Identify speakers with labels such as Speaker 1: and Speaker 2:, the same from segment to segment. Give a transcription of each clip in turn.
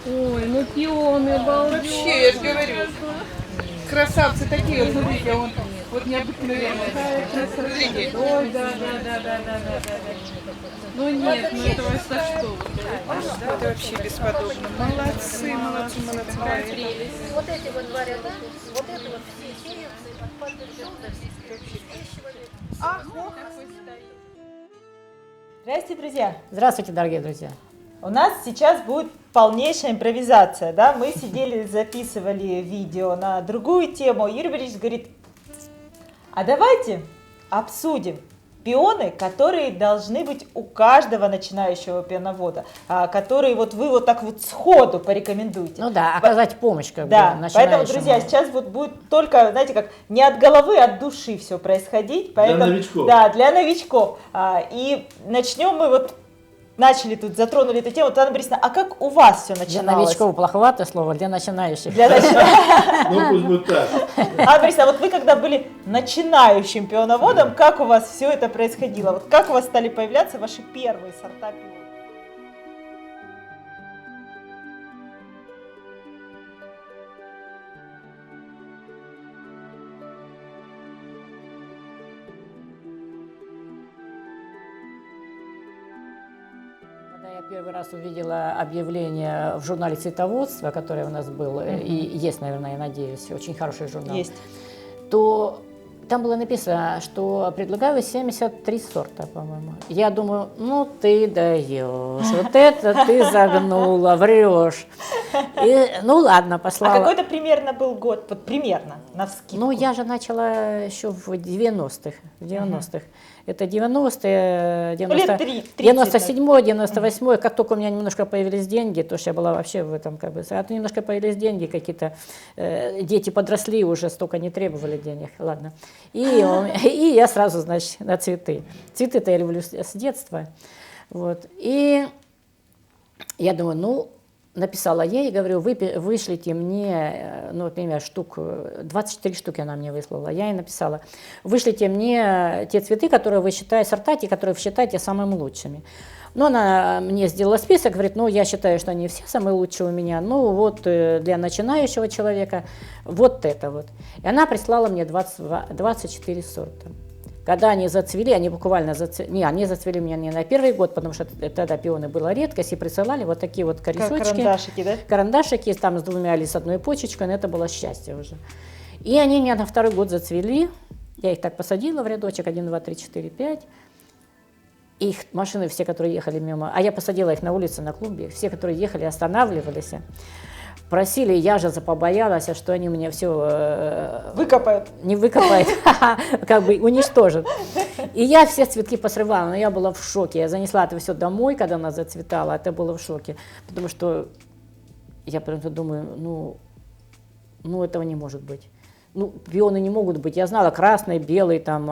Speaker 1: Ой, ну пионы, обалдеть.
Speaker 2: Вообще, я же говорю, красавцы такие, вот смотрите, вот необыкновенные. Смотрите.
Speaker 1: Ой, да. Ну нет, ну это вообще что?
Speaker 2: Это вообще бесподобно. Молодцы.
Speaker 1: Какая прелесть.
Speaker 3: Вот эти вот два ряда, вот это вот все сеянцы, от каждой
Speaker 4: Здравствуйте, друзья! Здравствуйте, дорогие друзья! У нас сейчас будет полнейшая импровизация, да? Мы сидели, записывали видео на другую тему. Юрий Борисович говорит, а давайте обсудим пионы, которые должны быть у каждого начинающего пионовода, которые вот вы вот так вот сходу порекомендуете.
Speaker 5: Ну да, оказать помощь как
Speaker 4: Да,
Speaker 5: бы
Speaker 4: поэтому, друзья, сейчас вот будет только, знаете, как не от головы, а от души все происходить. Поэтому,
Speaker 6: для новичков.
Speaker 4: Да, для новичков. И начнем мы вот, начали тут, затронули эту тему. Анна Борисовна, а как у вас все
Speaker 5: Для
Speaker 4: начиналось?
Speaker 5: новичков плоховатое слово, для начинающих.
Speaker 4: Для начинающих.
Speaker 6: Ну пусть будет так.
Speaker 4: Анна Борисовна, вот вы когда были начинающим пионоводом, как у вас все это происходило? Вот как у вас стали появляться ваши первые сорта пиона?
Speaker 5: Когда я первый раз увидела объявление в журнале «Цветоводство», которое у нас было, и есть, наверное, я надеюсь, очень хороший журнал,
Speaker 4: Есть.
Speaker 5: то там было написано, что предлагаю 73 сорта, по-моему. Я думаю, ну ты даешь, вот это ты загнула, врешь. И, ну ладно,
Speaker 4: А
Speaker 5: послала.
Speaker 4: какой-то примерно был год? Вот примерно, навскидку.
Speaker 5: Ну, я же начала еще в 90-х. Это 90-е,
Speaker 4: Ну, лет 30,
Speaker 5: 97-й, 98-й. Как только у меня немножко появились деньги, то что я была вообще в этом как бы... А немножко появились деньги какие-то, дети подросли, уже столько не требовали денег, ладно. И я сразу, значит, на цветы. Цветы-то я люблю с детства. Вот. И я думаю, ну... Написала ей и говорю, вышлите мне, ну, например, 24 штуки она мне выслала. Я ей написала, вышлите мне те цветы, которые вы считаете, сорта, те, которые вы считаете самыми лучшими. Но она мне сделала список, говорит, ну, я считаю, что они все самые лучшие у меня, ну, вот для начинающего человека вот это вот. И она прислала мне 24 сорта. Когда они зацвели, они буквально зацвели, они зацвели у меня не на первый год, потому что тогда пионы была редкость, и присылали вот такие вот корешочки.
Speaker 4: Карандашики, да?
Speaker 5: Карандашики, там с двумя или с одной почечкой, но это было счастье уже. И они у меня на второй год зацвели, я их так посадила в рядочек, 1, 2, 3, 4, 5. Их машины все, которые ехали мимо, а я посадила их на улице, на клумбе, все, которые ехали, останавливались. Просили, я же побоялась, что они мне все
Speaker 4: Выкопают.
Speaker 5: не выкопают, как бы уничтожат. И я все цветки посрывала, но я была в шоке. Я занесла это все домой, когда она зацветала, это было в шоке. Потому что я прям думаю, ну этого не может быть. Ну, пионы не могут быть. Я знала красный, белый, там,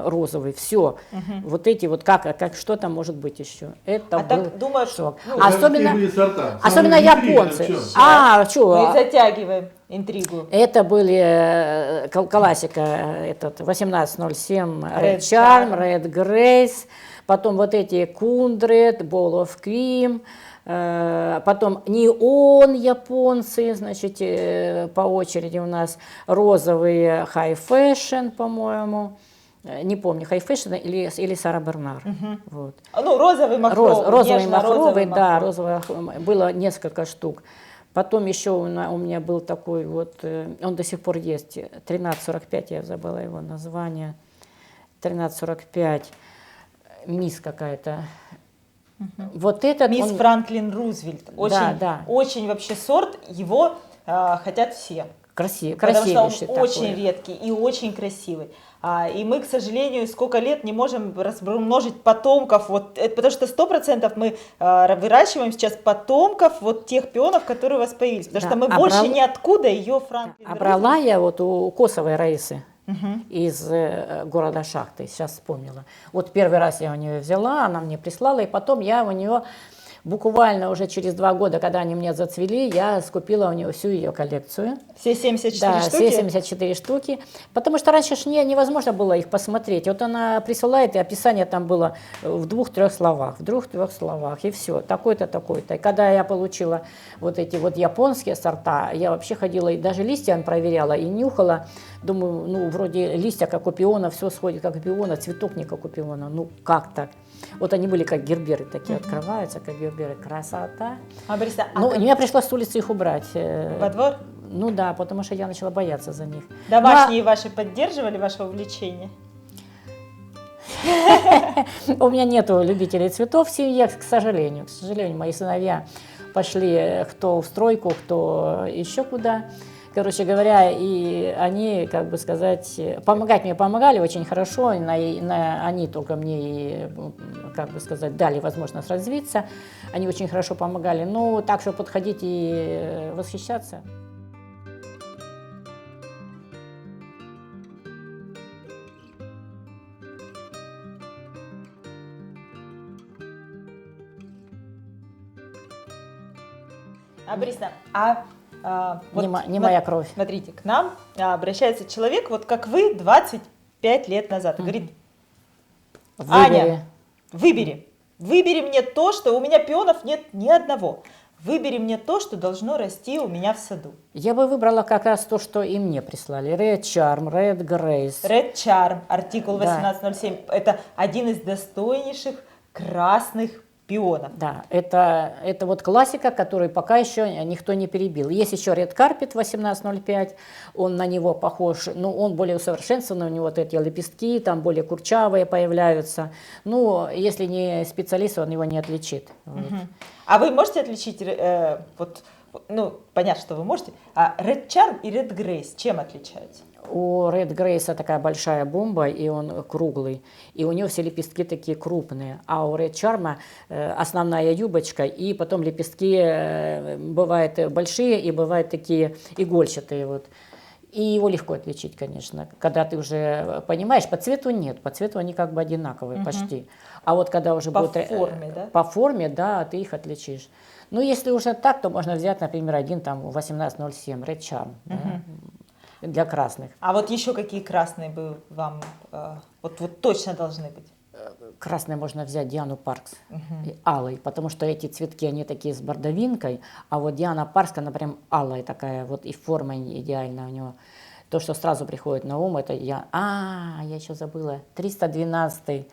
Speaker 5: розовый, все. Вот эти вот, что там может быть еще? Это
Speaker 4: А
Speaker 5: был
Speaker 4: так думаешь,
Speaker 5: шок.
Speaker 4: ну,
Speaker 5: Особенно,
Speaker 6: Какие были сорта?
Speaker 5: особенно
Speaker 6: Самая интрига
Speaker 5: японцы.
Speaker 6: в чём?
Speaker 4: мы
Speaker 5: Что?
Speaker 4: затягиваем интригу.
Speaker 5: Это были классика, этот 1807
Speaker 4: Red
Speaker 5: Red Charm, Red Grace, потом вот эти Kundred, Ball of Cream, потом неон японцы, значит, по очереди у нас розовые High Fashion, по-моему, не помню, High Fashion или Сара Бернар. Вот.
Speaker 4: Ну, розовый махровый.
Speaker 5: Розовый
Speaker 4: нежно-розовый
Speaker 5: махровый, да, розовый, было несколько штук. Потом еще у меня был такой вот, он до сих пор есть, 1345, я забыла его название, 1345, мисс какая-то. Вот этот
Speaker 4: Мисс
Speaker 5: он,
Speaker 4: Франклин Рузвельт. Очень,
Speaker 5: да.
Speaker 4: очень вообще сорт, его хотят все. Потому что он
Speaker 5: красивейший
Speaker 4: очень
Speaker 5: такой.
Speaker 4: редкий и очень красивый. И мы, к сожалению, сколько лет не можем размножить потомков, вот, потому что 100% мы выращиваем сейчас потомков вот тех пионов, которые у вас появились. Потому
Speaker 5: Да,
Speaker 4: что мы больше ниоткуда ее Франклин
Speaker 5: А брала
Speaker 4: Рузвельт.
Speaker 5: я вот у Косовой Раисы из города Шахты, сейчас вспомнила. Вот первый раз я у нее взяла, она мне прислала, и потом я у нее Буквально уже через 2 года, когда они мне зацвели, я скупила у нее всю ее коллекцию.
Speaker 4: Все 74
Speaker 5: Да,
Speaker 4: штуки?
Speaker 5: все 74 штуки. Потому что раньше ж невозможно было их посмотреть. Вот она присылает, и описание там было в 2-3 словах. В 2-3 словах, и все. Такой-то, такой-то. И когда я получила вот эти вот японские сорта, я вообще ходила и даже листья проверяла, и нюхала. Думаю, ну, вроде листья, как у пиона, все сходит, как у пиона, цветок не как у пиона. Ну, как так? Вот они были как герберы такие, открываются, как герберы. Красота.
Speaker 4: Бориса,
Speaker 5: Ну, мне пришлось с улицы их убрать.
Speaker 4: во двор?
Speaker 5: Ну да, потому что я начала бояться за них.
Speaker 4: Домашние ваши поддерживали ваше увлечение?
Speaker 5: У меня нету любителей цветов в семье, к сожалению. К сожалению, мои сыновья пошли кто в стройку, кто еще куда. Короче говоря, и они, как бы сказать, помогать мне помогали очень хорошо. Они только мне, как бы сказать, дали возможность развиться. Они очень хорошо помогали. Но так, что подходить и восхищаться.
Speaker 4: Бориса, вот
Speaker 5: Не моя кровь.
Speaker 4: Смотрите, к нам обращается человек, вот как вы, 25 лет назад, и говорит: Аня, выбери мне то, что у меня пионов нет ни одного. Выбери мне то, что должно расти у меня в саду.
Speaker 5: Я бы выбрала как раз то, что и мне прислали. Red Charm, Red Grace.
Speaker 4: Red Charm, артикул
Speaker 5: Да.
Speaker 4: 1807, это один из достойнейших красных пионов.
Speaker 5: Да, это вот классика, которую пока еще никто не перебил. Есть еще Red Carpet 1805, он на него похож, но он более усовершенствованный, у него вот эти лепестки, там более курчавые появляются. Ну, если не специалист, он его не отличит. Вот.
Speaker 4: А вы можете отличить, ну, понятно, что вы можете, а Red Charm и Red Grace чем отличаются?
Speaker 5: У Red Grace такая большая бомба, и он круглый, и у него все лепестки такие крупные, а у Red Charm основная юбочка, и потом лепестки бывают большие и бывают такие игольчатые вот. И его легко отличить, конечно, когда ты уже понимаешь, по цвету нет, по цвету они как бы одинаковые почти, а вот когда уже
Speaker 4: По
Speaker 5: будет
Speaker 4: форме, да?
Speaker 5: по форме, да, ты их отличишь. Ну, если уже так, то можно взять, например, один там 1807 Red Charm, да, для красных.
Speaker 4: А вот еще какие красные бы вам вот точно должны быть?
Speaker 5: Красный можно взять Диану Паркс, алый, потому что эти цветки, они такие с бордовинкой, а вот Диана Паркс, она прям алая такая, вот и форма идеальная у него. То, что сразу приходит на ум, это я еще забыла, 312-й.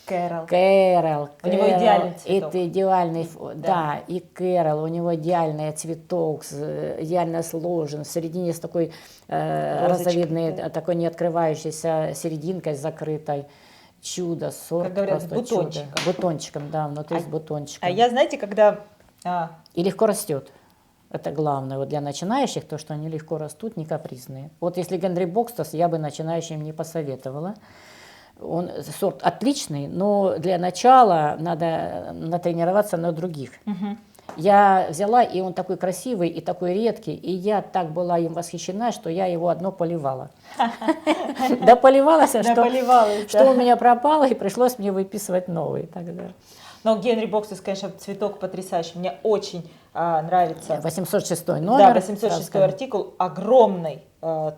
Speaker 5: Кэрол.
Speaker 4: У него идеальный цветок.
Speaker 5: Это идеальный, да, и Кэрол, у него идеальный цветок, идеально сложен, в середине есть такой розовидный,
Speaker 4: да.
Speaker 5: такой не открывающийся серединкой закрытой. Чудо, сорт,
Speaker 4: Как говорят,
Speaker 5: просто
Speaker 4: бутончиком.
Speaker 5: чудо. Бутончиком, да, внутри с бутончиком.
Speaker 4: А я, знаете, когда...
Speaker 5: И легко растет. Это главное вот для начинающих, то, что они легко растут, не капризные. Вот если Генри Бокстас, я бы начинающим не посоветовала. Он сорт отличный, но для начала надо натренироваться на других. Я взяла, и он такой красивый и такой редкий, и я так была им восхищена, что я его одно поливала. Дополивалась, что у меня пропало, и пришлось мне выписывать новый тогда.
Speaker 4: Но Генри Бокстас, конечно, цветок потрясающий. Мне очень нравится.
Speaker 5: 806 номер.
Speaker 4: Да, 806 артикул. Огромный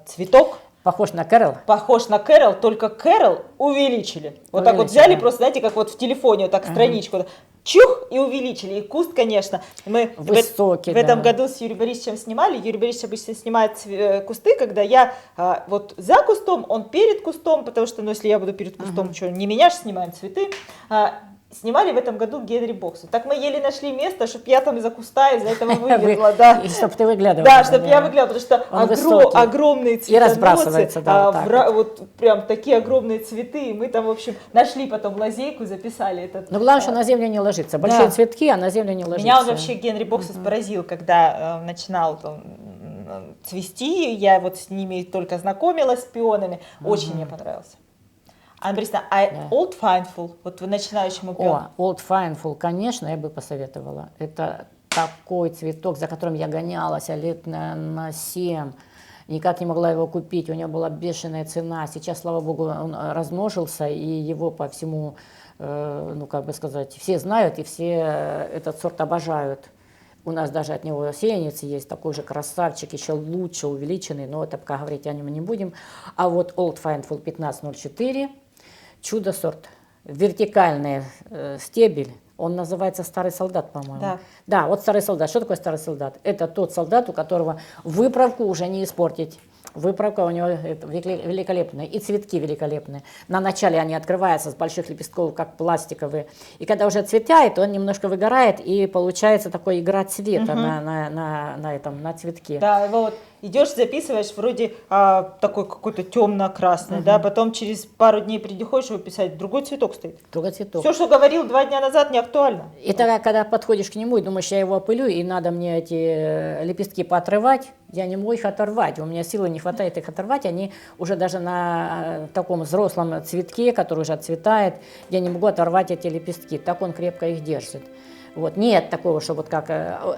Speaker 4: цветок.
Speaker 5: Похож на Кэрол?
Speaker 4: Похож на Кэрол, только Кэрол увеличили. Вот так вот взяли, просто, знаете, как вот в телефоне, вот так страничку, чух, и увеличили. И куст, конечно, мы
Speaker 5: высокий,
Speaker 4: в этом году с Юрием Борисовичем снимали. Юрий Борисович обычно снимает кусты, когда я вот за кустом, он перед кустом, потому что, ну, если я буду перед кустом, что, не меня же снимаем цветы. Снимали в этом году Генри Бокстас. Так мы еле нашли место, чтобы я там из-за куста, из-за этого вылезла. Да.
Speaker 5: И чтобы ты выглядывала.
Speaker 4: Да, чтобы я выглядывала, потому что огромные цветоносы.
Speaker 5: И разбрасывается, да.
Speaker 4: Вот прям такие огромные цветы. И мы там, в общем, нашли потом лазейку, записали этот.
Speaker 5: Но главное, что на землю не ложится. Большие цветки, а на землю не ложится.
Speaker 4: Меня он вообще, Генри Бокстас, поразил, когда начинал цвести. Я вот с ними только знакомилась, с пионами. Очень мне понравился. Анна Борисовна, Old Findful, вот вы начинающему пиону.
Speaker 5: Old Findful, конечно, я бы посоветовала. Это такой цветок, за которым я гонялась лет на 7. Никак не могла его купить, у него была бешеная цена. Сейчас, слава богу, он размножился, и его по всему ну, как бы сказать, все знают и все этот сорт обожают. У нас даже от него сеянец есть, такой же красавчик, еще лучше увеличенный, но это пока говорить о нем не будем. А вот Old Findful 1504, чудо-сорт, вертикальный стебель, он называется старый солдат, по-моему.
Speaker 4: Да.
Speaker 5: Да, вот старый солдат. Что такое старый солдат? Это тот солдат, у которого выправку уже не испортить. Выправка у него великолепная, и цветки великолепные. На начале они открываются с больших лепестков, как пластиковые. И когда уже цветает, он немножко выгорает, и получается такая игра цвета на цветке.
Speaker 4: Да, вот идешь, записываешь, вроде такой какой-то темно-красный, да, потом через пару дней приходишь его писать, другой цветок стоит.
Speaker 5: Другой цветок.
Speaker 4: Все, что говорил 2 дня назад, не актуально.
Speaker 5: И тогда, когда подходишь к нему и думаешь, я его опылю, и надо мне эти лепестки поотрывать, я не могу их оторвать, у меня силы не хватает их оторвать, они уже даже на таком взрослом цветке, который уже отцветает, я не могу оторвать эти лепестки, так он крепко их держит. Вот. Нет такого, что вот как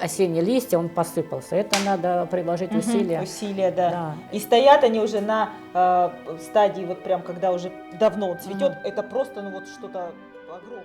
Speaker 5: осенние листья, он посыпался. Это надо приложить усилия.
Speaker 4: Усилия, да.
Speaker 5: Да.
Speaker 4: И стоят они уже на стадии, вот прям когда уже давно он цветет, это просто, ну вот что-то огромное.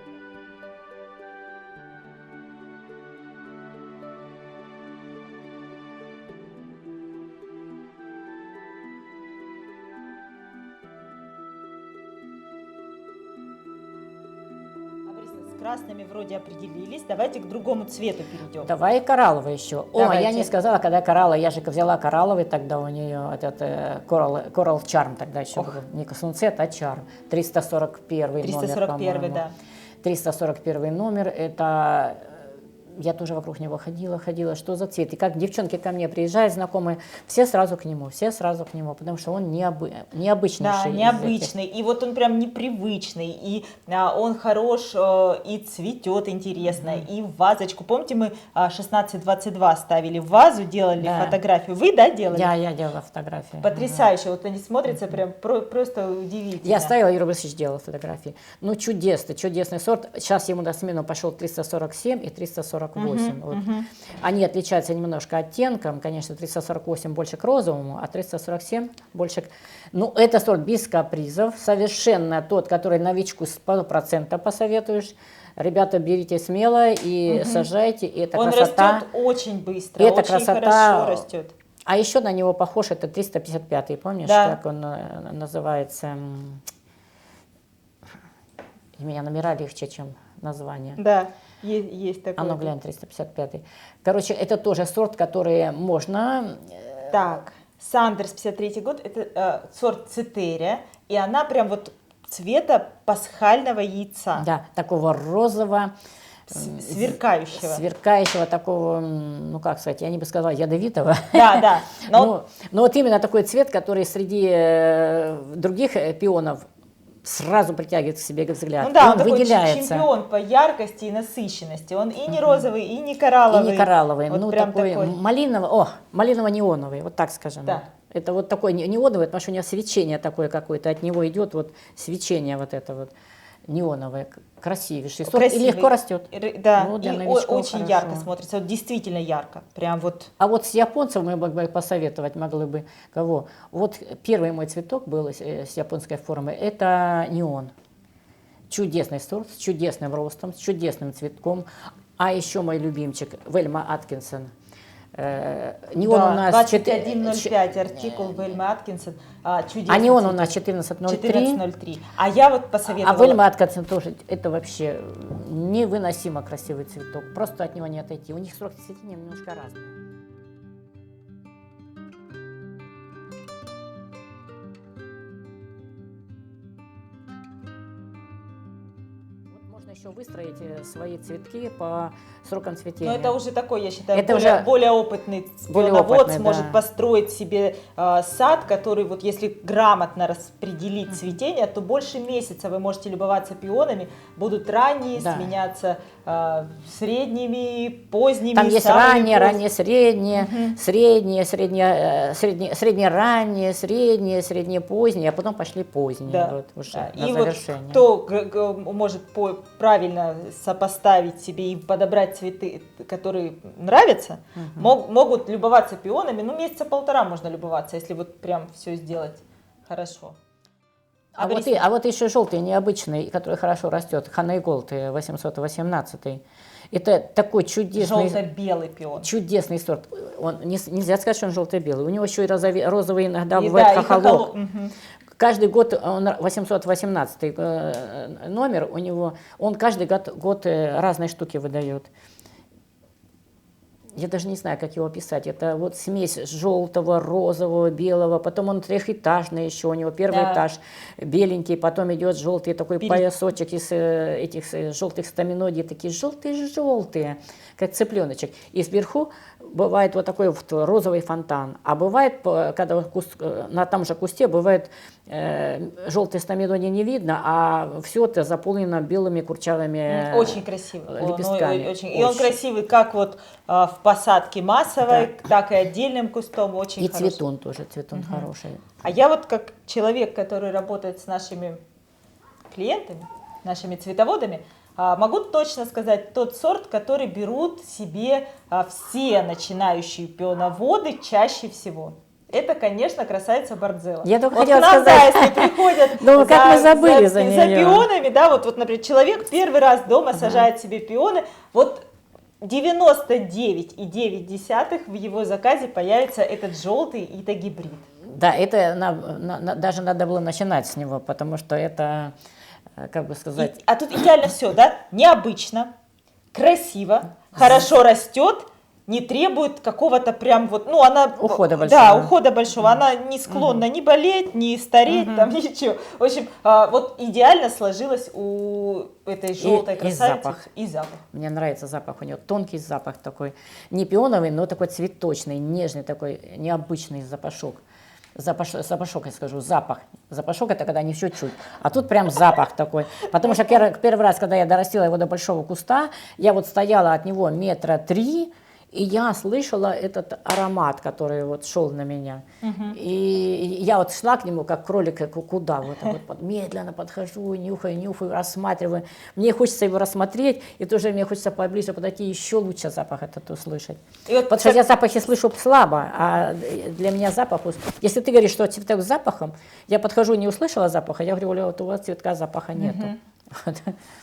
Speaker 4: С красными вроде определились. Давайте к другому цвету перейдем.
Speaker 5: Давай коралловый еще.
Speaker 4: Давайте.
Speaker 5: О, я не сказала, когда коралловый. Я же взяла коралловый, тогда у нее этот Coral Charm тогда еще был. Не Sunset, а Charm. 341 номер,
Speaker 4: 341,
Speaker 5: по-моему.
Speaker 4: да.
Speaker 5: 341 номер, это... Я тоже вокруг него ходила, что за цвет. И как девчонки ко мне приезжают, знакомые, все сразу к нему, потому что он необычный.
Speaker 4: Да, необычный. И вот он прям непривычный, и он хорош, и цветет интересно, и в вазочку. Помните, мы 1622 ставили в вазу, делали фотографию. Вы, да, делали?
Speaker 5: Я делала фотографии.
Speaker 4: Потрясающе. Вот они смотрятся прям просто удивительно.
Speaker 5: Я ставила, Юрий Борисович делала фотографии. Ну, чудесный сорт. Сейчас ему на смену пошел 347 и 348. Вот. Они отличаются немножко оттенком. Конечно, 348 больше к розовому, а 347 больше к... Ну, это сорт без капризов. Совершенно тот, который новичку 100% посоветуешь. Ребята, берите смело и сажайте. И это
Speaker 4: он
Speaker 5: красота.
Speaker 4: растет очень быстро,
Speaker 5: Это
Speaker 4: очень
Speaker 5: красота.
Speaker 4: хорошо растет.
Speaker 5: А еще на него похож, это 355-й, помнишь,
Speaker 4: Да.
Speaker 5: как он называется? У меня номера легче, чем название.
Speaker 4: Да, есть такой.
Speaker 5: А ну глянь, 355-й. Короче, это тоже сорт, который можно...
Speaker 4: Так, Сандерс, 53 год, это сорт Цитерия, и она прям вот цвета пасхального яйца.
Speaker 5: Да, такого розового,
Speaker 4: Сверкающего.
Speaker 5: такого, ну как сказать, я не бы сказала ядовитого.
Speaker 4: Да.
Speaker 5: Но вот именно такой цвет, который среди других пионов сразу притягивает к себе взгляд.
Speaker 4: Ну да, он такой
Speaker 5: выделяется.
Speaker 4: чемпион по яркости и насыщенности. Он и не розовый, и не коралловый.
Speaker 5: И не коралловый,
Speaker 4: Вот
Speaker 5: ну
Speaker 4: прям
Speaker 5: такой малиново-неоновый, вот так скажем.
Speaker 4: Да.
Speaker 5: Это вот такой неоновый, потому что у него свечение такое какое-то, от него идет вот свечение вот это вот неоновое, красивейший сорт, и легко растет.
Speaker 4: Да,
Speaker 5: Ну, для
Speaker 4: и
Speaker 5: новичков
Speaker 4: очень
Speaker 5: хорошо.
Speaker 4: ярко смотрится, вот действительно ярко, прям вот.
Speaker 5: А вот с японцев мы могли бы посоветовать, могли бы кого? Вот первый мой цветок был с японской формы, это неон. Чудесный сорт, с чудесным ростом, с чудесным цветком. А еще мой любимчик, Вельма Аткинсон. Неон у нас
Speaker 4: 2105, артикул Вельма Аткинсон. Чудесный.
Speaker 5: А неон у нас 1403.
Speaker 4: 1403. А я вот посоветовала.
Speaker 5: А Вельма Аткинсон тоже, это вообще невыносимо красивый цветок. Просто от него не отойти. У них срок цветения немножко разный. Можно еще выстроить свои цветки по срокам цветения.
Speaker 4: Но это уже такой, я считаю,
Speaker 5: Это
Speaker 4: более опытный пионовод сможет построить себе сад, который вот если грамотно распределить цветение, то больше месяца вы можете любоваться пионами, будут ранние сменяться средними, поздними.
Speaker 5: Там есть раннее, среднее, среднее, позднее, а потом пошли поздние.
Speaker 4: Да.
Speaker 5: Вот, уже
Speaker 4: И
Speaker 5: на завершение.
Speaker 4: вот кто может правильно сопоставить себе и подобрать цветы, которые нравятся, могут любоваться пионами, ну месяца полтора можно любоваться, если вот прям все сделать хорошо.
Speaker 5: А вот еще желтый необычный, который хорошо растет, Ханейголд 818. Это такой чудесный,
Speaker 4: Желто-белый пион.
Speaker 5: чудесный сорт. Он, нельзя сказать, что он желто-белый. У него еще и розовый иногда
Speaker 4: И
Speaker 5: бывает
Speaker 4: да, и
Speaker 5: хохолок.
Speaker 4: Мгм.
Speaker 5: Каждый год он 818 номер у него, он каждый год разные штуки выдает. Я даже не знаю, как его описать. Это вот смесь желтого, розового, белого. Потом он трехэтажный еще. У него первый
Speaker 4: Да.
Speaker 5: этаж беленький, потом идет желтый такой
Speaker 4: Перед-
Speaker 5: поясочек из этих желтых стаминодий, такие желтые-желтые, как цыпленочек. И сверху бывает вот такой вот розовый фонтан. А бывает, когда на том же кусте бывает желтые стаминодии не видно, а все это заполнено белыми курчавыми
Speaker 4: Очень красивый.
Speaker 5: лепестками.
Speaker 4: И он
Speaker 5: Очень.
Speaker 4: красивый как вот в посадке массовой, так и отдельным кустом. Очень
Speaker 5: И
Speaker 4: хороший.
Speaker 5: цветун тоже, цветун хороший.
Speaker 4: А я вот как человек, который работает с нашими клиентами, нашими цветоводами, могу точно сказать тот сорт, который берут себе все начинающие пионоводы чаще всего. Это, конечно, красавица Бордзелла.
Speaker 5: Я только
Speaker 4: вот
Speaker 5: хотела
Speaker 4: к нам,
Speaker 5: сказать.
Speaker 4: да, если приходят
Speaker 5: Ну, как мы забыли за неё.
Speaker 4: пионами, да, вот, например, человек первый раз дома сажает себе пионы, вот 99,9 в его заказе появится этот желтый итагибрид.
Speaker 5: Да, это даже надо было начинать с него, потому что это, как бы сказать,
Speaker 4: А тут идеально все, да? Необычно, красиво, хорошо растет, не требует какого-то прям вот, ну она...
Speaker 5: Ухода
Speaker 4: Да,
Speaker 5: большого.
Speaker 4: ухода большого. Она не склонна ни болеть, ни стареть, там ничего. В общем, вот идеально сложилось у этой желтой
Speaker 5: и
Speaker 4: красавицы.
Speaker 5: запах.
Speaker 4: И запах.
Speaker 5: мне нравится запах у него, тонкий запах такой, не пионовый, но такой цветочный, нежный такой, необычный запашок. Запашок, я скажу, запах. Запашок — это когда не все чуть. А тут прям запах такой. Потому что первый раз, когда я дорастила его до большого куста, я вот стояла от него 3 метра, и я слышала этот аромат, который вот шел на меня. И я вот шла к нему, как кролик, куда? Вот, так вот медленно подхожу, нюхаю, рассматриваю. Мне хочется его рассмотреть, и тоже мне хочется поближе подойти, еще лучше запах этот услышать.
Speaker 4: И вот,
Speaker 5: Потому что я запахи слышу слабо, а для меня запах... Если ты говоришь, что цветок с запахом, я подхожу, не услышала запаха, я говорю, Оля, вот у вас цветка запаха нету.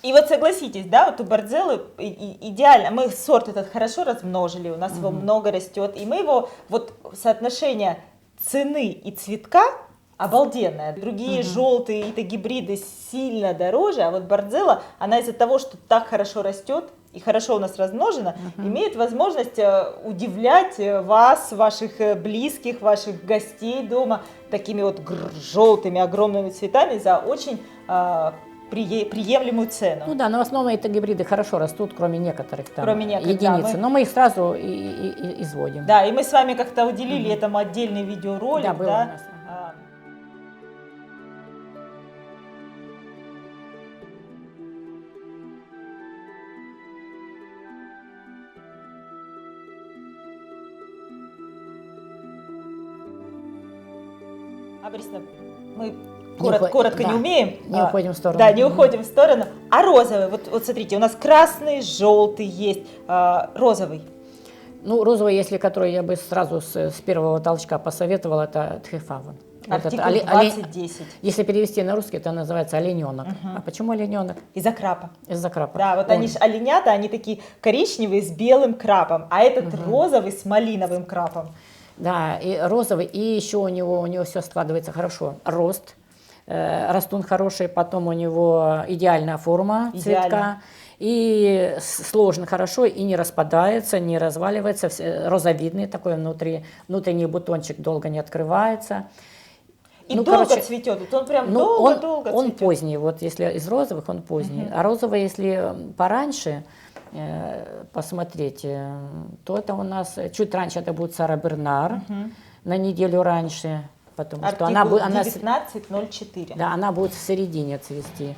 Speaker 4: И вот согласитесь, да, вот у Бордзеллы идеально, мы сорт этот хорошо размножили, у нас его много растет, и мы его, вот соотношение цены и цветка обалденное. Другие желтые гибриды сильно дороже, а вот Бордзелла, она из-за того, что так хорошо растет и хорошо у нас размножена, имеет возможность удивлять вас, ваших близких, ваших гостей дома такими вот желтыми огромными цветами за очень приемлемую цену.
Speaker 5: Ну да, но в основном это гибриды хорошо растут, кроме некоторых там
Speaker 4: Кроме некоторых, да,
Speaker 5: единицы. Но мы их сразу и изводим.
Speaker 4: Да, и мы с вами как-то уделили этому отдельный видеоролик.
Speaker 5: Да, было у нас.
Speaker 4: Борисовна, мы
Speaker 5: Не
Speaker 4: коротко
Speaker 5: да,
Speaker 4: не умеем.
Speaker 5: не уходим в сторону.
Speaker 4: Да, не уходим в сторону. А розовый, вот смотрите, у нас красный, желтый есть, розовый.
Speaker 5: Ну, розовый, если который я бы сразу с первого толчка посоветовала, это тхефаван.
Speaker 4: Артикул
Speaker 5: Этот
Speaker 4: 2010.
Speaker 5: Если перевести на русский, это называется олененок. А почему олененок?
Speaker 4: Из-за крапа.
Speaker 5: Из-за крапа.
Speaker 4: Да, вот они же оленята, они такие коричневые с белым крапом, а этот розовый с малиновым крапом.
Speaker 5: Да, и розовый, и еще у него все складывается хорошо. Рост, растун хороший, потом у него идеальная форма цветка. И сложен хорошо, и не распадается, не разваливается, розовидный такой внутренний бутончик долго не открывается.
Speaker 4: И долго цветет, вот он прям долго-долго
Speaker 5: Он
Speaker 4: цветет.
Speaker 5: поздний, вот если из розовых, он поздний. А розовый, если пораньше посмотреть, то это у нас, чуть раньше это будет Сара Бернар, на неделю раньше, потому что она
Speaker 4: 1904.
Speaker 5: Да, она будет в середине цвести.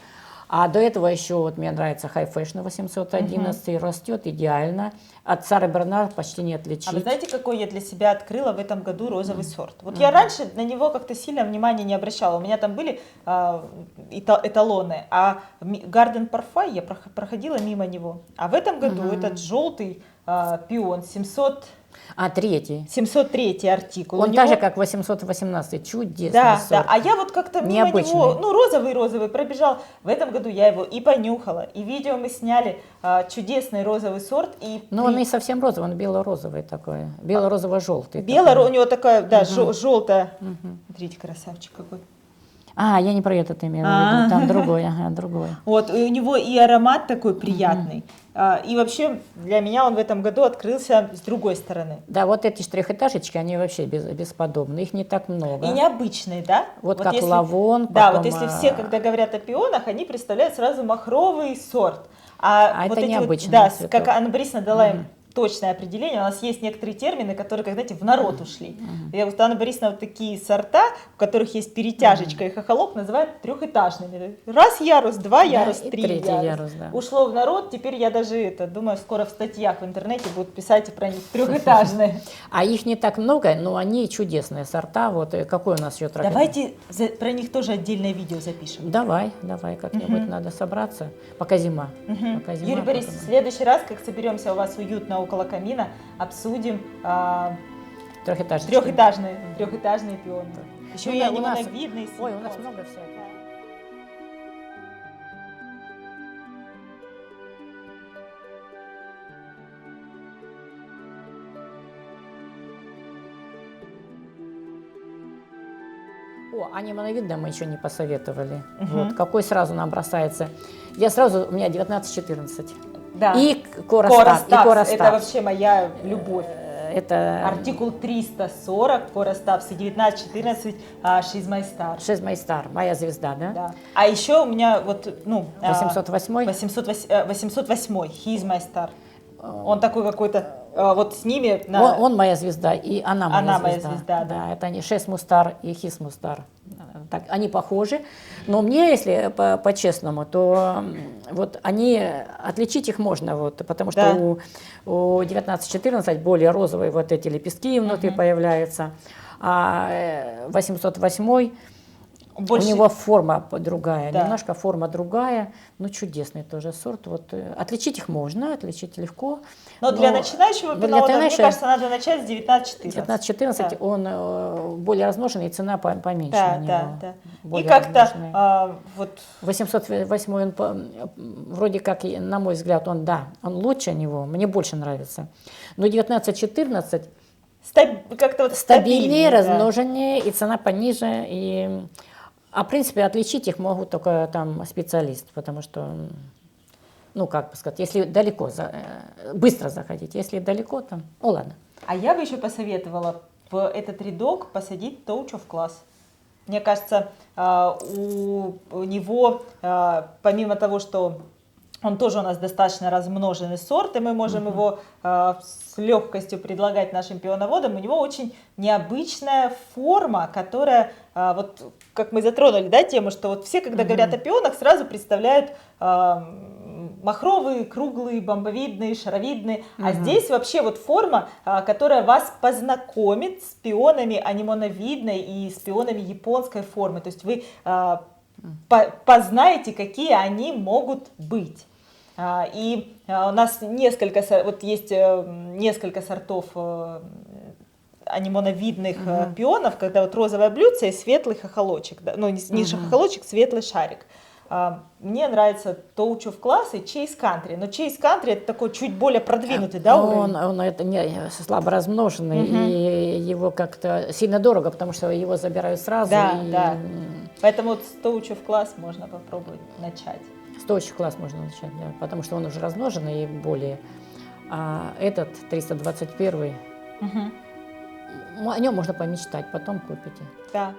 Speaker 5: А до этого еще, вот мне нравится High Fashion 811, растет идеально. От Сары Бернар почти не отличить.
Speaker 4: А вы знаете, какой я для себя открыла в этом году розовый сорт? Вот я раньше на него как-то сильно внимания не обращала. У меня там были эталоны, а Garden Parfait я проходила мимо него. А в этом году этот желтый пион 700
Speaker 5: А третий.
Speaker 4: 703 артикул.
Speaker 5: Он
Speaker 4: У
Speaker 5: так же,
Speaker 4: него-
Speaker 5: как 818, чудесный
Speaker 4: Да,
Speaker 5: сорт.
Speaker 4: да. А я вот как-то мимо
Speaker 5: Необычный.
Speaker 4: него, ну, розовый пробежал. В этом году я его и понюхала, и видео мы сняли. Чудесный розовый сорт. И
Speaker 5: Но он не совсем розовый, он бело-розовый такой. Бело-розово-желтый.
Speaker 4: у него такая, да, желтая. Смотрите, красавчик какой.
Speaker 5: А, я не про этот имела в виду, там другой, ага, другой.
Speaker 4: Вот, и у него и аромат такой приятный. И вообще для меня он в этом году открылся с другой стороны.
Speaker 5: Да, вот эти штрихэтажечки, они вообще бесподобны, их не так много.
Speaker 4: И необычные, да?
Speaker 5: Вот как лавон,
Speaker 4: Да,
Speaker 5: потом,
Speaker 4: вот если все, когда говорят о пионах, они представляют сразу махровый сорт. А вот
Speaker 5: это
Speaker 4: эти
Speaker 5: необычный
Speaker 4: да,
Speaker 5: цветок.
Speaker 4: как Анна Борисовна дала им точное определение, у нас есть некоторые термины, которые, как знаете, в народ ушли. Я вот Анна Борисовна вот такие сорта, у которых есть перетяжечка и хохолок, называют трехэтажными. Раз ярус, два ярус,
Speaker 5: и
Speaker 4: три
Speaker 5: третий
Speaker 4: ярус.
Speaker 5: ярус, да.
Speaker 4: Ушло в народ, теперь я даже думаю, скоро в статьях в интернете будут писать про них трехэтажные.
Speaker 5: А их не так много, но они чудесные сорта. Вот какой у нас еще трохи?
Speaker 4: Давайте про них тоже отдельное видео запишем.
Speaker 5: Давай, как-нибудь надо собраться. Пока зима. Пока зима,
Speaker 4: Юрий Борисович, в следующий раз, как соберемся у вас уютно около камина, обсудим трехэтажные пионы. Еще и
Speaker 5: Ну да, у нас-
Speaker 4: анимоновидные.
Speaker 5: Ой, у нас много всякого. О, анимоновидно мы еще не посоветовали. Вот, какой сразу нам бросается? У меня 19-14.
Speaker 4: Да.
Speaker 5: И Коростав.
Speaker 4: Это вообще моя любовь.
Speaker 5: Это
Speaker 4: Артикул 340, Коростав, 1914, Шизмайстар.
Speaker 5: Шизмайстар, моя звезда, да?
Speaker 4: Да. А еще у меня
Speaker 5: 808?
Speaker 4: 808, Хизмайстар. Он такой какой-то, вот с ними...
Speaker 5: Он моя звезда, и она моя звезда.
Speaker 4: Да.
Speaker 5: Это они Шесмустар и Хисмустар. Так, они похожи, но мне, если по-честному, то вот они, отличить их можно, вот, потому что у 19-14 более розовые вот эти лепестки внутри появляются, а 808
Speaker 4: Больше...
Speaker 5: у него форма другая,
Speaker 4: Да.
Speaker 5: немножко форма другая, но чудесный тоже сорт. Вот, отличить их можно, отличить легко.
Speaker 4: Но для начинающего пеновода, мне кажется, надо начать с 19-14.
Speaker 5: 19-14 он более размноженный, и цена поменьше у него.
Speaker 4: Да. И
Speaker 5: Более
Speaker 4: как-то
Speaker 5: размноженный.
Speaker 4: 808
Speaker 5: он вроде как, на мой взгляд, он лучше него, мне больше нравится. Но 19-14
Speaker 4: как-то вот
Speaker 5: стабильнее,
Speaker 4: да.
Speaker 5: размноженнее, и цена пониже. А в принципе отличить их могут только там специалист, потому что, ну как бы сказать, если далеко, быстро заходить, если далеко, там, ну ладно.
Speaker 4: А я бы еще посоветовала в этот рядок посадить Touch of Class. Мне кажется, у него, помимо того, что он тоже у нас достаточно размноженный сорт, и мы можем его с легкостью предлагать нашим пионоводам. У него очень необычная форма, которая, вот как мы затронули, да, тему, что вот все, когда говорят о пионах, сразу представляют махровые, круглые, бомбовидные, шаровидные. А здесь вообще вот форма, которая вас познакомит с пионами анимоновидной и с пионами японской формы. То есть вы познаете, какие они могут быть. И у нас есть несколько сортов анимоновидных пионов, когда вот розовое блюдце и светлый хохолочек, да, ну не хохолочек, светлый шарик. Мне нравится Touch of Class и Chase Country, но Chase Country это такой чуть более продвинутый, да, уровень?
Speaker 5: Он это не слабо размноженный, и его как-то сильно дорого, потому что его забирают сразу.
Speaker 4: Да. Поэтому вот с Touch of Class можно попробовать начать.
Speaker 5: С Touch of Class можно начать, да, потому что он уже размноженный и более. А этот 321, о нем можно помечтать, потом купите.
Speaker 4: Да.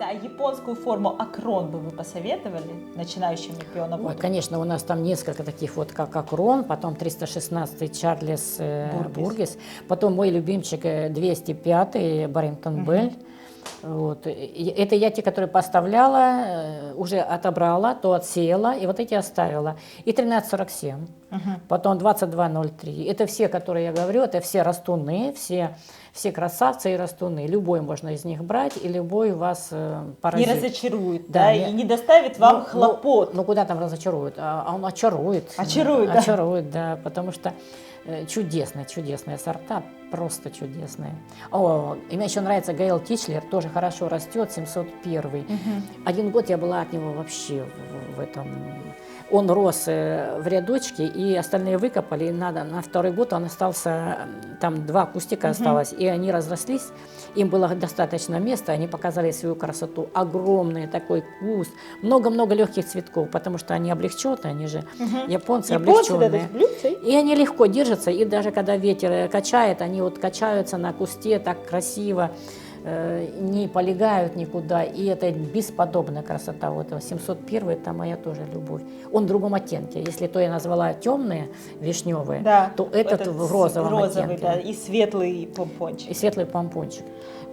Speaker 4: А японскую форму акрон бы вы посоветовали начинающим пионоводам?
Speaker 5: Конечно, у нас там несколько таких вот, как акрон, потом 316 Чарльз Бургес, потом мой любимчик 205 Баррингтон Белль, Вот. И это я те, которые поставляла, уже отобрала, то отсеяла, и вот эти оставила. И 13,47, потом 22,03. Это все, которые я говорю, это все растуны, все красавцы и растуны. Любой можно из них брать, и любой вас поразит.
Speaker 4: Не разочарует,
Speaker 5: Да,
Speaker 4: да, и не доставит вам
Speaker 5: Ну,
Speaker 4: хлопот.
Speaker 5: Ну, куда там разочарует? А он очарует.
Speaker 4: Очарует, да.
Speaker 5: Очарует, да, потому что чудесные сорта, просто чудесные. О, и мне еще нравится Гаэл Тичлер, тоже хорошо растет, 701. Один год я была от него вообще в этом... Он рос в рядочке, и остальные выкопали, и на второй год он остался, там 2 кустика осталось, и они разрослись, им было достаточно места, они показали свою красоту. Огромный такой куст, много-много легких цветков, потому что они облегченные, они же японцы
Speaker 4: Японцы, да,
Speaker 5: облегченные.
Speaker 4: то есть блюдца.
Speaker 5: И они легко держатся, и даже когда ветер качает, они вот качаются на кусте так красиво, не полегают никуда, и это бесподобная красота. Вот 701 это моя тоже любовь. Он в другом оттенке. Если то я назвала темные, вишневые,
Speaker 4: Да,
Speaker 5: то этот в розовом
Speaker 4: розовый,
Speaker 5: оттенке.
Speaker 4: да, и светлый помпончик.
Speaker 5: И светлый помпончик.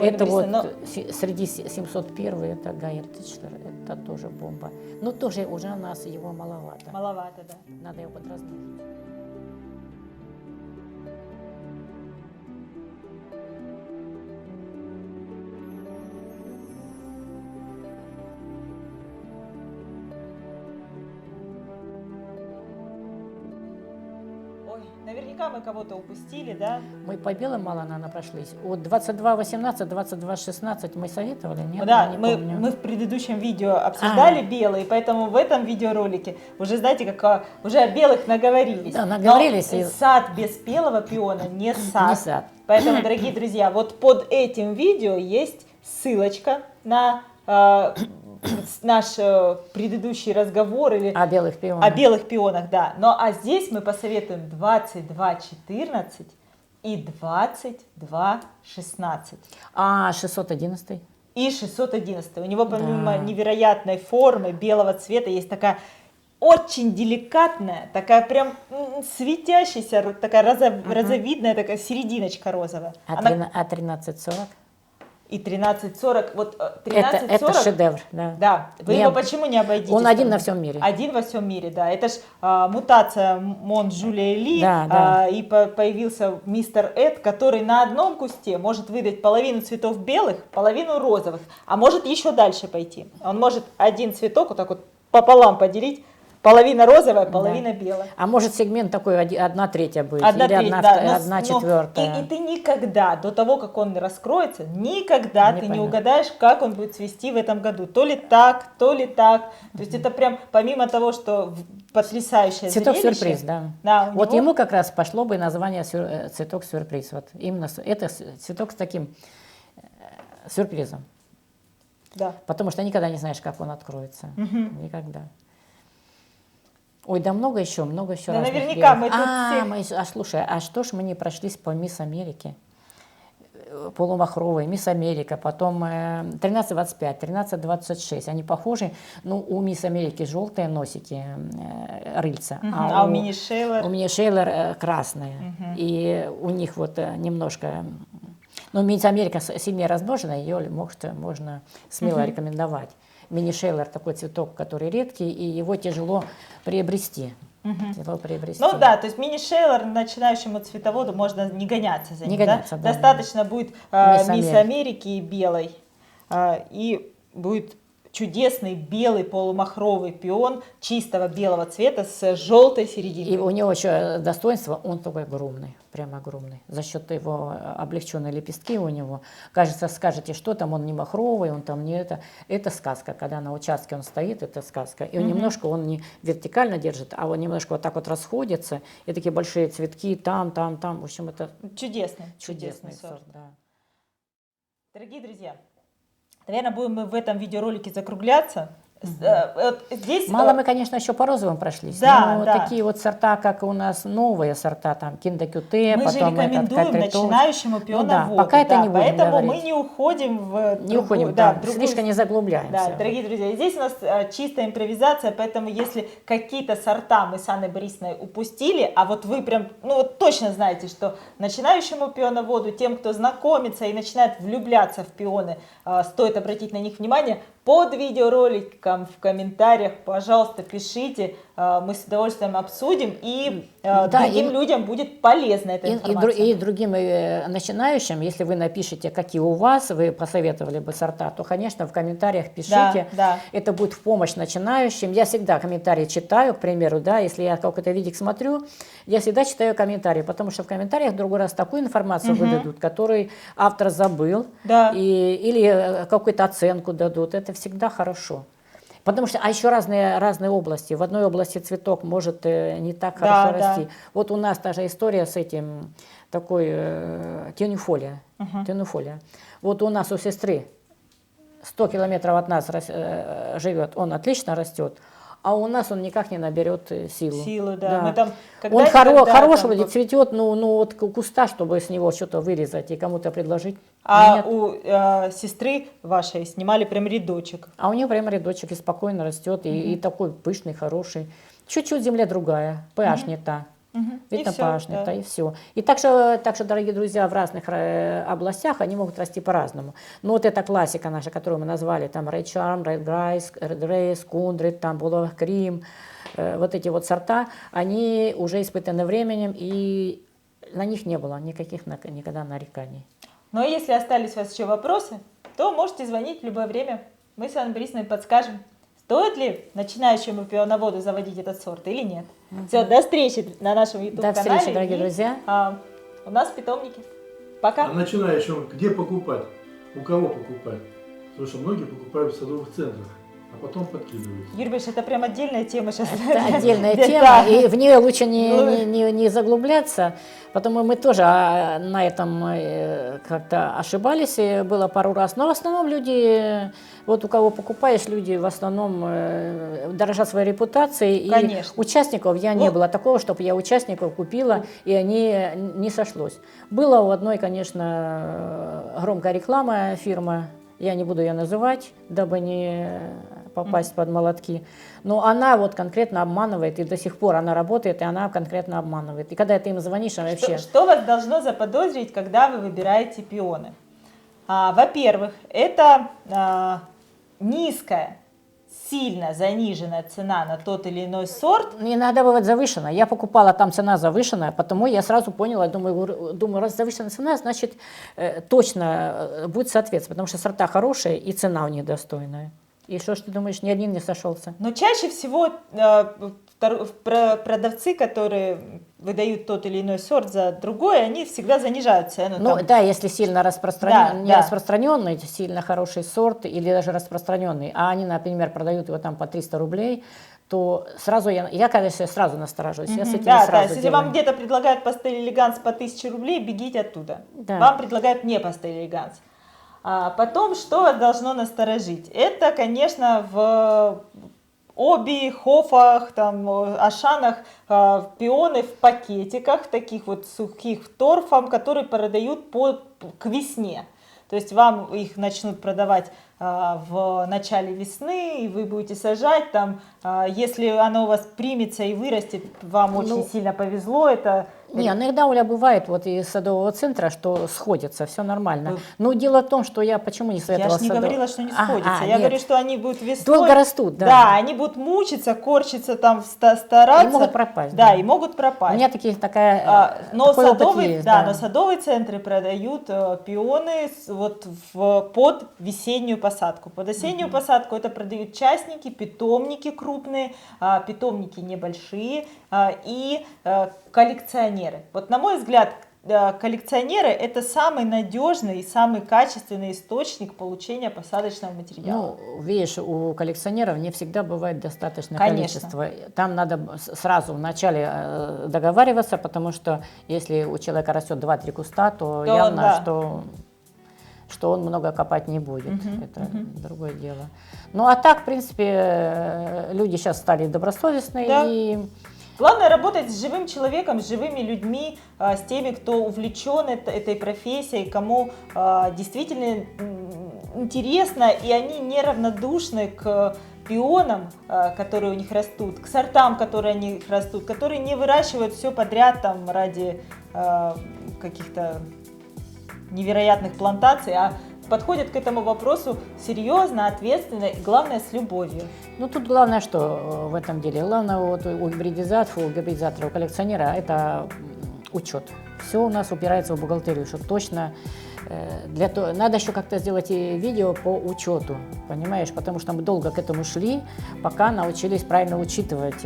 Speaker 4: Ой,
Speaker 5: Это вот
Speaker 4: написано,
Speaker 5: среди 701 это Гаэл Тичлер, это тоже бомба. Но тоже уже у нас его маловато.
Speaker 4: Маловато, да.
Speaker 5: Надо его подразнить.
Speaker 4: Ой, наверняка мы кого-то упустили, да?
Speaker 5: Мы по белым мало, наверное, прошлись. Вот 22.18, 22.16 мы советовали, нет?
Speaker 4: Да,
Speaker 5: Я не
Speaker 4: мы
Speaker 5: помню.
Speaker 4: в предыдущем видео обсуждали белые, поэтому в этом видеоролике уже, знаете, уже о белых наговорились.
Speaker 5: Да, наговорились.
Speaker 4: Но
Speaker 5: И-
Speaker 4: сад без белого пиона не сад.
Speaker 5: Не сад.
Speaker 4: Поэтому, дорогие друзья, вот под этим видео есть ссылочка на наш предыдущий разговор или
Speaker 5: О белых пионах.
Speaker 4: о белых пионах, да. Ну а здесь мы посоветуем 22.14 и 22.16.
Speaker 5: А 611?
Speaker 4: И 611. У него помимо
Speaker 5: Да.
Speaker 4: невероятной формы белого цвета есть такая очень деликатная, такая прям светящаяся, такая розовидная, такая серединочка розовая.
Speaker 5: А
Speaker 4: Она
Speaker 5: 1340?
Speaker 4: и 1340, вот
Speaker 5: Это
Speaker 4: 1340.
Speaker 5: шедевр, да.
Speaker 4: Да, вы
Speaker 5: Не
Speaker 4: его
Speaker 5: об-
Speaker 4: почему не обойдите?
Speaker 5: Он один на всем мире.
Speaker 4: Один во всем мире, да. Это ж мутация Мон Джулия Ли,
Speaker 5: Да, да.
Speaker 4: и появился мистер Эд, который на одном кусте может выдать половину цветов белых, половину розовых, а может еще дальше пойти. Он может один цветок вот так вот пополам поделить, половина розовая, половина белая.
Speaker 5: А может сегмент такой 1/3 будет?
Speaker 4: Одна
Speaker 5: или
Speaker 4: треть,
Speaker 5: 1
Speaker 4: да, но-
Speaker 5: 1/4?
Speaker 4: И ты никогда, до того, как он раскроется, никогда
Speaker 5: Не
Speaker 4: ты не
Speaker 5: поймешь.
Speaker 4: угадаешь, как он будет цвести в этом году. То ли так, то ли так. То есть это прям, помимо того, что потрясающее
Speaker 5: Цветок
Speaker 4: зрелище.
Speaker 5: сюрприз, да.
Speaker 4: Да, у
Speaker 5: Вот
Speaker 4: него-
Speaker 5: ему как раз пошло бы название цветок сюрприз. Вот именно это цветок с таким сюрпризом.
Speaker 4: Да.
Speaker 5: Потому что никогда не знаешь, как он откроется. Никогда. Ой, да много еще
Speaker 4: Да
Speaker 5: разных
Speaker 4: наверняка
Speaker 5: белых.
Speaker 4: мы тут всех-
Speaker 5: Слушай, а что ж мы не прошлись по Мисс Америке? Полумахровые, Мисс Америка, потом 1325, 1326. Они похожи, ну, у Мисс Америки желтые носики, рыльца,
Speaker 4: А у Мини Шейлор?
Speaker 5: у меня Шейлор красные. И у них вот немножко... Ну, Мисс Америка сильнее размножена, ее можно смело рекомендовать. Мини Шейлор такой цветок, который редкий, и его тяжело приобрести. Тяжело приобрести.
Speaker 4: Ну да, то есть мини-шейлор начинающему цветоводу можно не гоняться за ним.
Speaker 5: Не
Speaker 4: да?
Speaker 5: гоняться, да.
Speaker 4: Достаточно будет
Speaker 5: Мисс
Speaker 4: Мисс
Speaker 5: Америки.
Speaker 4: Америки и белой. И будет чудесный белый полумахровый пион чистого белого цвета с желтой серединкой.
Speaker 5: И у него еще достоинство, он такой огромный, прям огромный. За счет его облегченной лепестки у него. Кажется, скажете, что там, он не махровый, он там не это. Это сказка, когда на участке он стоит, это сказка. И немножко он не вертикально держит, а он немножко вот так вот расходится. И такие большие цветки там. В общем, это
Speaker 4: Чудесный
Speaker 5: чудесный
Speaker 4: сорт.
Speaker 5: сорт. Да.
Speaker 4: Дорогие друзья, наверное, будем мы в этом видеоролике закругляться. Вот здесь...
Speaker 5: Мало мы, конечно, еще по розовым прошлись.
Speaker 4: Да,
Speaker 5: но
Speaker 4: да.
Speaker 5: такие вот сорта, как у нас новые сорта, там киндакюте,
Speaker 4: Мы же
Speaker 5: потом
Speaker 4: рекомендуем начинающему пионоводу.
Speaker 5: пока это не будем
Speaker 4: поэтому
Speaker 5: говорить.
Speaker 4: мы не уходим в
Speaker 5: Не уходим,
Speaker 4: в
Speaker 5: да,
Speaker 4: другую
Speaker 5: слишком не заглубляемся.
Speaker 4: Да, дорогие друзья, здесь у нас чистая импровизация, поэтому если какие-то сорта мы с Анной Борисовной упустили, а вот вы прям, ну вот точно знаете, что начинающему пионоводу, тем, кто знакомится и начинает влюбляться в пионы, стоит обратить на них внимание. Под видеороликом в комментариях, пожалуйста, пишите, мы с удовольствием обсудим, и другим людям будет полезна эта информация.
Speaker 5: И другим начинающим, если вы напишите, какие у вас, вы посоветовали бы сорта, то, конечно, в комментариях пишите.
Speaker 4: Да.
Speaker 5: Это будет в помощь начинающим. Я всегда комментарии читаю, к примеру, да, если я какой-то видик смотрю, я всегда читаю комментарии, потому что в комментариях в другой раз такую информацию выдадут, которую автор забыл, или какую-то оценку дадут. Это всегда хорошо. Потому что, а еще разные области. В одной области цветок может не так хорошо расти. Вот у нас та же история с этим, такой тенюфолия. Вот у нас у сестры 100 километров от нас живет, он отлично растет. А у нас он никак не наберет силу.
Speaker 4: Да. Мы там,
Speaker 5: он хороший, вроде цветет, но вот куста, чтобы с него что-то вырезать и кому-то предложить.
Speaker 4: А у сестры вашей снимали прям рядочек.
Speaker 5: А у нее прям рядочек и спокойно растет, и такой пышный, хороший. Чуть-чуть земля другая, pH не та. Видно, pH не та, и все. И так что, дорогие друзья, в разных областях они могут расти по-разному. Но вот эта классика наша, которую мы назвали, там Red Charm, Red Grace, Kundred, там Bullock Cream, вот эти вот сорта, они уже испытаны временем, и на них не было никаких никогда нареканий.
Speaker 4: Но если остались у вас еще вопросы, то можете звонить в любое время. Мы с Анной Борисовной подскажем, стоит ли начинающему пионоводу заводить этот сорт или нет. Все, до встречи на нашем YouTube-канале.
Speaker 5: До встречи, дорогие друзья.
Speaker 4: У нас питомники. Пока.
Speaker 6: А начинающим где покупать? У кого покупать? Потому что многие покупают в садовых центрах, а потом подкидывают.
Speaker 4: Юрий Борисович, это прям отдельная тема сейчас.
Speaker 5: Это отдельная тема, и в нее лучше не заглубляться, потому мы тоже на этом как-то ошибались, и было пару раз. Но в основном люди, вот у кого покупаешь, люди в основном дорожат своей репутацией.
Speaker 4: Конечно.
Speaker 5: И участников не было такого, чтобы я участников купила, и они не сошлось. Было у одной, конечно, громкая реклама, фирма, я не буду ее называть, дабы не попасть под молотки. Но она вот конкретно обманывает, и до сих пор она работает, и она конкретно обманывает. И когда ты им звонишь, она вообще...
Speaker 4: Что вас должно заподозрить, когда вы выбираете пионы? Во-первых, это низкая, сильно заниженная цена на тот или иной сорт.
Speaker 5: Иногда бывает завышена. Я покупала, там цена завышенная, потому я сразу поняла, думаю, раз завышенная цена, значит точно будет соответствовать, потому что сорта хорошие и цена у них достойная. И что ж ты думаешь, ни один не сошелся?
Speaker 4: Но чаще всего продавцы, которые выдают тот или иной сорт за другой, они всегда занижают цену.
Speaker 5: Ну да, если сильно
Speaker 4: не
Speaker 5: распространенный, сильно хороший сорт или даже распространенный, а они, например, продают его там по 300 рублей, то сразу я конечно, сразу насторожусь. Я с этим сразу
Speaker 4: если вам где-то предлагают пастель элеганс по 1000 рублей, бегите оттуда. Да. Вам предлагают не пастель элеганс. А потом, что вас должно насторожить? Это, конечно, в Оби, Хофах, там, Ашанах пионы в пакетиках, таких вот сухих торфом, которые продают к весне. То есть вам их начнут продавать в начале весны, и вы будете сажать там, если оно у вас примется и вырастет, вам очень сильно повезло.
Speaker 5: Не, иногда, Оля, бывает вот из садового центра, что сходится, все нормально. Но дело в том, что я почему не советовала
Speaker 4: Я же не говорила, что не сходится. Я говорю, что они будут весной.
Speaker 5: Долго растут, да.
Speaker 4: Да, они будут мучиться, корчиться, там, стараться.
Speaker 5: И могут пропасть.
Speaker 4: Да, и могут пропасть.
Speaker 5: У меня
Speaker 4: но садовые центры продают пионы вот под весеннюю посадку. Под осеннюю посадку это продают частники, питомники крупные, питомники небольшие и коллекционеры. Вот на мой взгляд, коллекционеры это самый надежный и самый качественный источник получения посадочного материала.
Speaker 5: Ну, видишь, у коллекционеров не всегда бывает достаточное количество. Там надо сразу вначале договариваться, потому что если у человека растет 2-3 куста, то явно, что что он много копать не будет. Это другое дело. Ну а так, в принципе, люди сейчас стали добросовестные.
Speaker 4: Да.
Speaker 5: И
Speaker 4: Главное работать с живым человеком, с живыми людьми, с теми, кто увлечен этой профессией, кому действительно интересно, и они неравнодушны к пионам, которые у них растут, к сортам, которые у них растут, которые не выращивают все подряд там ради каких-то невероятных плантаций, а подходят к этому вопросу серьезно, ответственно и, главное, с любовью.
Speaker 5: ну тут главное, что в этом деле? Главное вот у гибридизатора, у коллекционера это учет. Все у нас упирается в бухгалтерию, что точно для того, надо еще как-то сделать и видео по учету, понимаешь, потому что мы долго к этому шли, пока научились правильно учитывать,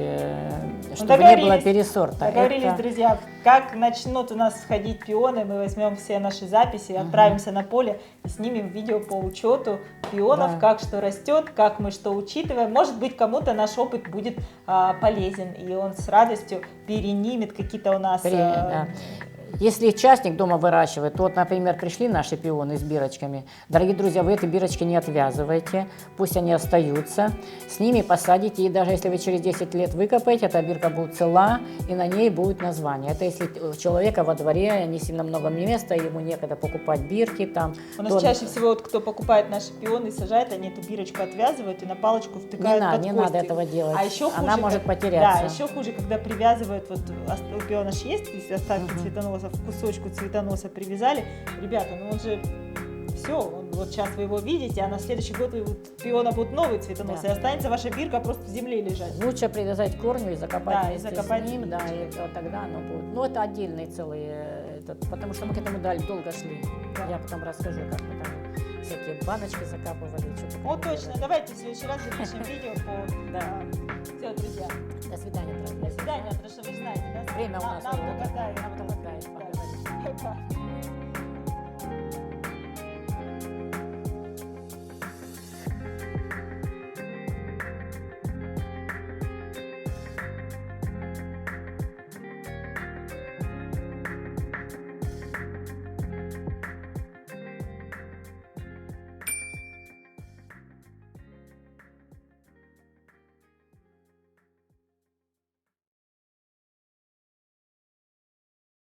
Speaker 5: чтобы не было пересорта.
Speaker 4: Договорились, друзья, как начнут у нас входить пионы, мы возьмем все наши записи, отправимся на поле и снимем видео по учету пионов,
Speaker 5: Да.
Speaker 4: как что растет, как мы что учитываем. Может быть, кому-то наш опыт будет полезен, и он с радостью перенимет какие-то у нас...
Speaker 5: Да. Если частник дома выращивает, то вот, например, пришли наши пионы с бирочками. Дорогие друзья, вы эти бирочки не отвязывайте, пусть они остаются. С ними посадите, и даже если вы через 10 лет выкопаете, эта бирка будет цела, и на ней будет название. Это если у человека во дворе не сильно много места, ему некогда покупать бирки там.
Speaker 4: У нас чаще всего, вот, кто покупает наши пионы и сажает, они эту бирочку отвязывают и на палочку втыкают под
Speaker 5: Не
Speaker 4: костик.
Speaker 5: надо этого делать.
Speaker 4: А еще хуже,
Speaker 5: она может потеряться.
Speaker 4: Да, еще хуже, когда привязывают, вот у пиона ж есть здесь остатки цветоноса, к кусочку цветоноса привязали. Ребята, ну он же все, вот сейчас вы его видите, а на следующий год у пиона будут новые цветоносы,
Speaker 5: Да.
Speaker 4: и останется ваша бирка просто в земле лежать.
Speaker 5: Лучше привязать к корню и закопать
Speaker 4: Да, и
Speaker 5: вместе
Speaker 4: закопать
Speaker 5: с ним, да, и тогда оно будет. Ну, это отдельный целый, потому что мы к этому долго шли.
Speaker 4: Да.
Speaker 5: Я потом расскажу, как мы там всякие баночки закапывали. что-то
Speaker 4: О,
Speaker 5: там
Speaker 4: точно,
Speaker 5: делали.
Speaker 4: давайте в следующий раз запишем видео по...
Speaker 5: Да.
Speaker 4: Все, друзья,
Speaker 5: До свидания,
Speaker 4: до
Speaker 5: дорогие.
Speaker 4: свидания, потому что вы знаете, да?
Speaker 5: Время у нас
Speaker 4: Нам
Speaker 5: уже,
Speaker 4: только дай.
Speaker 5: нам только дай поговорить.
Speaker 4: Пока.